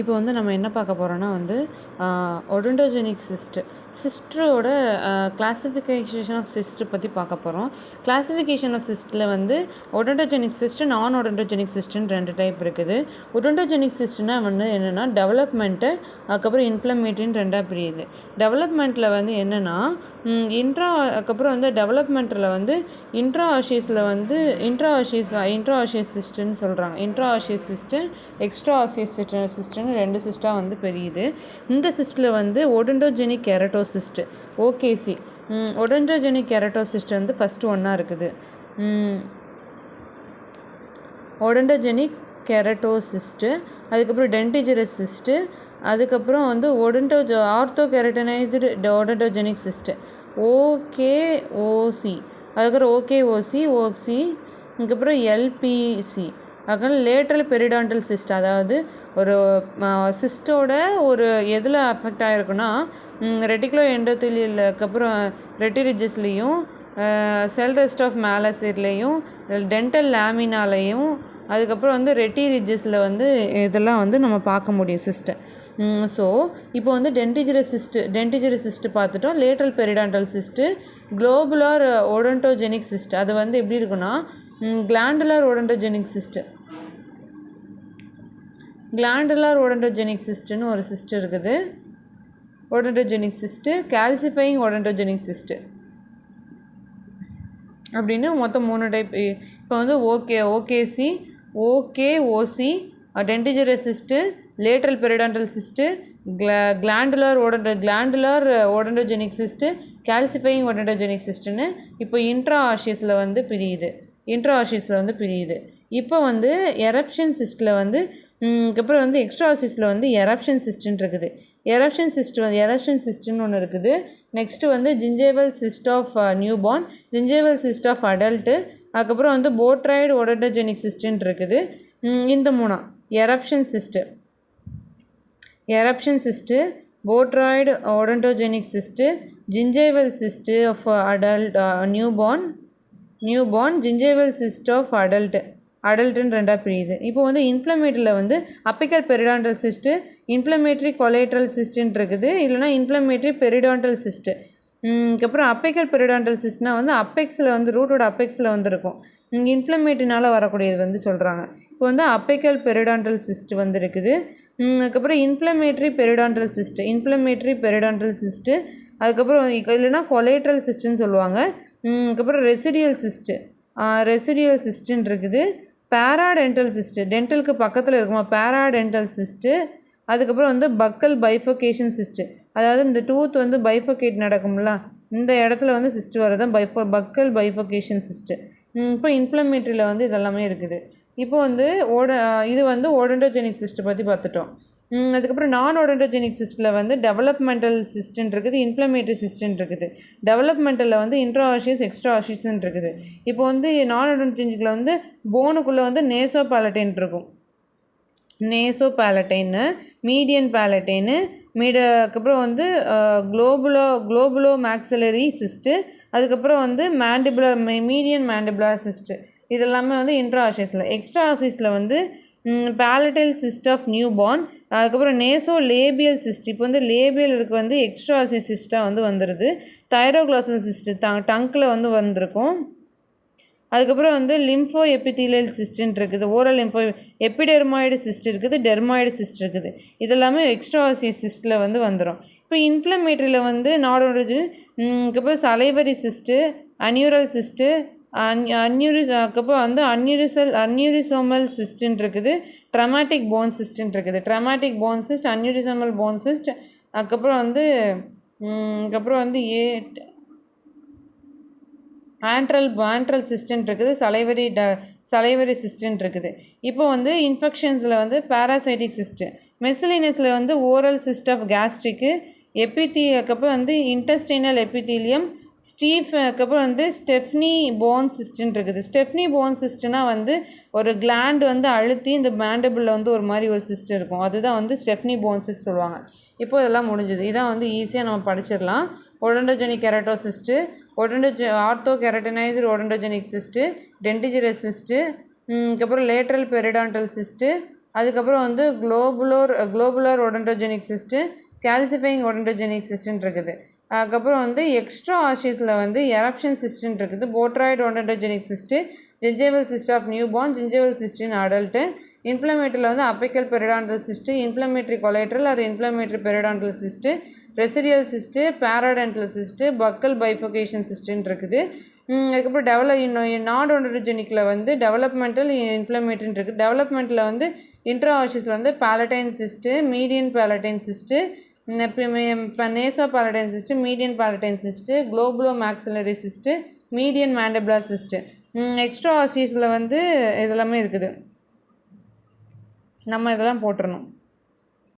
இப்போ வந்து நம்ம என்ன பார்க்க போகிறோன்னா வந்து ஒடோன்டோஜெனிக் சிஸ்டரோட கிளாசிஃபிகேஷன் ஆஃப் சிஸ்ட் பற்றி பார்க்க போகிறோம். கிளாசிஃபிகேஷன் ஆஃப் சிஸ்ட்டில் வந்து ஒடோன்டோஜெனிக் சிஸ்ட், நான் ஒடோன்டோஜெனிக் சிஸ்ட்னு 2 டைப் இருக்குது. ஒடோன்டோஜெனிக் சிஸ்ட்னா வந்து என்னென்னா டெவலப்மெண்ட்டு, அதுக்கப்புறம் இன்ஃப்ளமேட்டரின்னு 2ஆக பிரியுது. டெவலப்மெண்ட்டில் வந்து என்னென்னா அதுக்கப்புறம் வந்து டெவலப்மெண்ட்டில் வந்து இன்ட்ராஆஷியஸில் வந்து இன்ட்ராஆஷியஸ் சிஸ்ட்டுன்னு சொல்கிறாங்க. இன்ட்ராஆஷியஸ் சிஸ்ட்டு, எக்ஸ்ட்ரா ஆஷியஸ் சிஸ்ட்டுன்னு 2 சிஸ்ட்டாக வந்து பெரியுது. இந்த சிஸ்ட்டில் வந்து ஒடோன்டோஜெனிக் கெரட்டோசிஸ்ட், ஓகேசி, ஒடோன்டோஜெனிக் கெரட்டோசிஸ்ட் வந்து ஃபஸ்ட்டு ஒன்றா இருக்குது. ஒடோன்டோஜெனிக் கெரட்டோசிஸ்ட்டு, அதுக்கப்புறம் டென்டிஜரஸ் சிஸ்ட்டு, அதுக்கப்புறம் வந்து ஆர்த்தோகெரட்டனைஸ்டு ஒடோன்டோஜெனிக் சிஸ்ட்டு, ஓகேஓசி, அதுக்கப்புறம் ஓசி, அதுக்கப்புறம் எல்பிசி, அதுக்கப்புறம் லேட்ரல் பெரிடான்டல் சிஸ்ட். அதாவது ஒரு சிஸ்டோட ஒரு எதில் அஃபெக்ட் ஆகிருக்குன்னா ரெட்டிகுலோ எண்டோத்தீலியல், அதுக்கப்புறம் ரெட்டிரிஜஸ்லேயும், செல் ரெஸ்ட் ஆஃப் மேலசீர்லேயும், டென்டல் லேமினாலையும், அதுக்கப்புறம் வந்து ரெட்டிரிஜஸில் வந்து இதெல்லாம் வந்து நம்ம பார்க்க முடியும் சிஸ்ட்டை. ஸோ இப்போ வந்து டென்டிஜரஸ் சிஸ்ட்டு பார்த்துட்டோம். Lateral periodontal cyst, globular ஒடோன்டோஜெனிக் cyst, அது வந்து எப்படி இருக்குன்னா கிளாண்டுலார் ஒடோன்டோஜெனிக் சிஸ்ட்டு, கிளாண்டுலார் ஒடோன்டோஜெனிக் சிஸ்ட்டுன்னு ஒரு சிஸ்ட் இருக்குது. ஒடோன்டோஜெனிக் சிஸ்ட்டு, கால்சிஃபையிங் ஒடோன்டோஜெனிக் சிஸ்ட்டு அப்படின்னு மொத்தம் 3 டைப். இப்போ வந்து OKOC, dentigerous cyst, lateral periodontal cyst, glandular odontogenic cyst, calcifying odontogenic சிஸ்ட்டுன்னு இப்போ இன்ட்ராஆஷியஸில் வந்து பிரியுது. இப்போ வந்து எரப்ஷன் சிஸ்ட்டில் வந்து அதுக்கப்புறம் வந்து எக்ஸ்ட்ரா ஆஷியஸில் வந்து எரப்ஷன் சிஸ்ட்டுன்னு இருக்குது. எரப்ஷன் சிஸ்ட்டுன்னு ஒன்று இருக்குது. நெக்ஸ்ட்டு வந்து gingival cyst of newborn, gingival cyst of adult, அதுக்கப்புறம் வந்து போட்ராய்டு ஒடோன்டோஜெனிக் சிஸ்ட்டுன்னு இருக்குது. இந்த 3 eruption cyst, botryoid odontogenic cyst, gingival cyst of adult newborn, gingival cyst of அடல்ட்டுன்னு 2ஆக பிரியுது. இப்போ வந்து இன்ஃப்ளமேட்டரியில் வந்து apical periodontal cyst, inflammatory collateral சிஸ்ட்டுன்னு இருக்குது, இல்லைனா இன்ஃப்ளமேட்டரி பெரிடான்டல் சிஸ்ட்டு. அதுக்கப்புறம் அப்பைக்கல் பெரிடான்டல் சிஸ்ட்னா வந்து அப்பெக்ஸில் வந்து ரூட்டோட அப்பெக்ஸில் வந்து இருக்கும். இன்ஃப்ளமேட்டரினால் வரக்கூடியது வந்து சொல்கிறாங்க. இப்போ வந்து அப்பைக்கல் பெரிடான்டல் சிஸ்ட் வந்து இருக்குது. அதுக்கப்புறம் இன்ஃப்ளமேட்டரி பெரிடான்டல் சிஸ்ட்டு, அதுக்கப்புறம் இல்லைனா கொலேட்ரல் சிஸ்ட்டுன்னு சொல்லுவாங்க. அதுக்கப்புறம் ரெசிடியல் சிஸ்ட்டுன்னு இருக்குது. பேராடென்டல் சிஸ்ட்டு, டென்டலுக்கு பக்கத்தில் இருக்குமா, பேராடென்டல் சிஸ்ட்டு. அதுக்கப்புறம் வந்து பக்கல் பைஃபோகேஷன் சிஸ்ட்டு, அதாவது இந்த டூத் வந்து பைஃபோகேட் நடக்கும்ல, இந்த இடத்துல வந்து சிஸ்ட் வரதான் பக்கல் பைஃபோகேஷன் சிஸ்ட்டு. இப்போ இன்ஃப்ளமேட்டரியில் வந்து இதெல்லாமே இருக்குது. இப்போ வந்து இது வந்து ஒடோன்டோஜெனிக் சிஸ்ட்டை பற்றி பார்த்துட்டோம். அதுக்கப்புறம் நான் ஒடோன்டோஜெனிக் சிஸ்ட்டில் வந்து டெவலப்மெண்டல் சிஸ்ட்டுன்னு இருக்குது, இன்ஃப்ளமேட்டரி சிஸ்ட்டுன்னு இருக்குது. டெவலப்மெண்டலில் வந்து இன்ட்ராஆஷியஸ், எக்ஸ்ட்ரா ஆஷியஸ்ன்னு இருக்குது. இப்போ வந்து நான் ஒடோன்டோஜெனிக்கில் வந்து போனுக்குள்ளே வந்து நேசோபாலட்டைன் இருக்கும், மீடியன் பேலட்டைனு, அதுக்கப்புறம் வந்து குளோபுலோ மேக்ஸிலரி சிஸ்ட்டு, அதுக்கப்புறம் வந்து மீடியன் மேண்டிபுலர் சிஸ்ட்டு. இதெல்லாமே வந்து இன்ட்ராஆஷியஸில். எக்ஸ்ட்ரா ஆஷியஸில் வந்து பேலட்டைல் சிஸ்ட் ஆஃப் நியூபார்ன், அதுக்கப்புறம் நேசோ லேபியல் சிஸ்ட். இப்போ வந்து லேபியல் இருக்கு வந்து எக்ஸ்ட்ரா ஆஷியஸ் சிஸ்ட்டாக வந்து வந்துடுது. தைரோக்ளாசல் சிஸ்ட்டு டங்கில் வந்து வந்திருக்கும். அதுக்கப்புறம் வந்து லிம்ஃபோ எபித்தீலியல் சிஸ்ட்டுன்னு இருக்குது. ஓரல் எபிடெர்மாய்டு சிஸ்ட் இருக்குது, டெர்மாய்டு சிஸ்ட் இருக்குது. இதெல்லாமே எக்ஸ்ட்ரா ஆஷியஸ் சிஸ்ட்டில் வந்து வந்துடும். இப்போ இன்ஃப்ளமேட்டரியில் வந்து அதுக்கப்புறம் சலைவரி சிஸ்ட்டு, அன்யூரல் சிஸ்ட்டு, அதுக்கப்புறம் வந்து அன்யூரிசோமல் சிஸ்ட்டுன்னு இருக்குது, ட்ரமாட்டிக் போன் சிஸ்ட்டுன்னு இருக்குது. Traumatic bone cyst, aneurysmal bone cyst, அதுக்கப்புறம் வந்து ஆண்ட்ரல் சிஸ்ட்டுன்னு இருக்குது, சலைவரி சிஸ்ட்டுன்னு இருக்குது. இப்போ வந்து இன்ஃபெக்ஷன்ஸில் வந்து பேராசைட்டிக் சிஸ்ட்டு, மெசிலினஸில் வந்து ஓரல் சிஸ்ட் ஆஃப் கேஸ்ட்ரிக்கு, அதுக்கப்புறம் வந்து இன்டெஸ்டைனல் எபித்தீலியம், அதுக்கப்புறம் வந்து ஸ்டெஃப்னி போன் சிஸ்ட்டுன்னு இருக்குது. ஸ்டெஃப்னி போன் சிஸ்ட்டுனா வந்து ஒரு கிளாண்ட் வந்து அழுத்தி இந்த மேண்டபிளில் வந்து ஒரு மாதிரி ஒரு சிஸ்ட் இருக்கும், அதுதான் வந்து ஸ்டெஃப்னி போன் சிஸ்ட் சொல்லுவாங்க. இப்போ இதெல்லாம் முடிஞ்சுது. இதான் வந்து ஈஸியாக நம்ம படிச்சிடலாம். Odontogenic keratocyst, orthokeratinized odontogenic cyst, dentigerous cyst, அதுக்கப்புறம் லேட்ரல் பெரிடான்டல் சிஸ்ட்டு, அதுக்கப்புறம் வந்து globular odontogenic cyst, calcifying odontogenic சிஸ்ட்டுன்னு இருக்குது. அதுக்கப்புறம் வந்து எக்ஸ்ட்ரா ஆஷிஸில் வந்து எரப்ஷன் சிஸ்ட்டுன்னு இருக்குது. Botryoid odontogenic cyst, gingival cyst of newborn, gingival cyst in adult. இன்ஃப்ளமேட்டரியில் வந்து apical periodontal cyst, inflammatory collateral or inflammatory periodontal cyst, residual cyst, paradental cyst, buccal bifurcation சிஸ்ட்டுன்னு இருக்குது. அதுக்கப்புறம் நான் ஒடன்டோஜெனிக்கில் வந்து டெவலப்மெண்டல் இன்ஃப்ளமேட்டரின்னு இருக்குது. டெவலப்மெண்ட்டில் வந்து இன்ட்ரா ஆஷிஸில் வந்து palatine cyst, median palatine cyst, இப்போ naso palatine cyst, median palatine cyst, globulo maxillary cyst, median mandibular cyst. Extra ஆஷிஸில் வந்து இதெல்லாமே இருக்குது. நம்ம இதெல்லாம் போட்டுறணும்.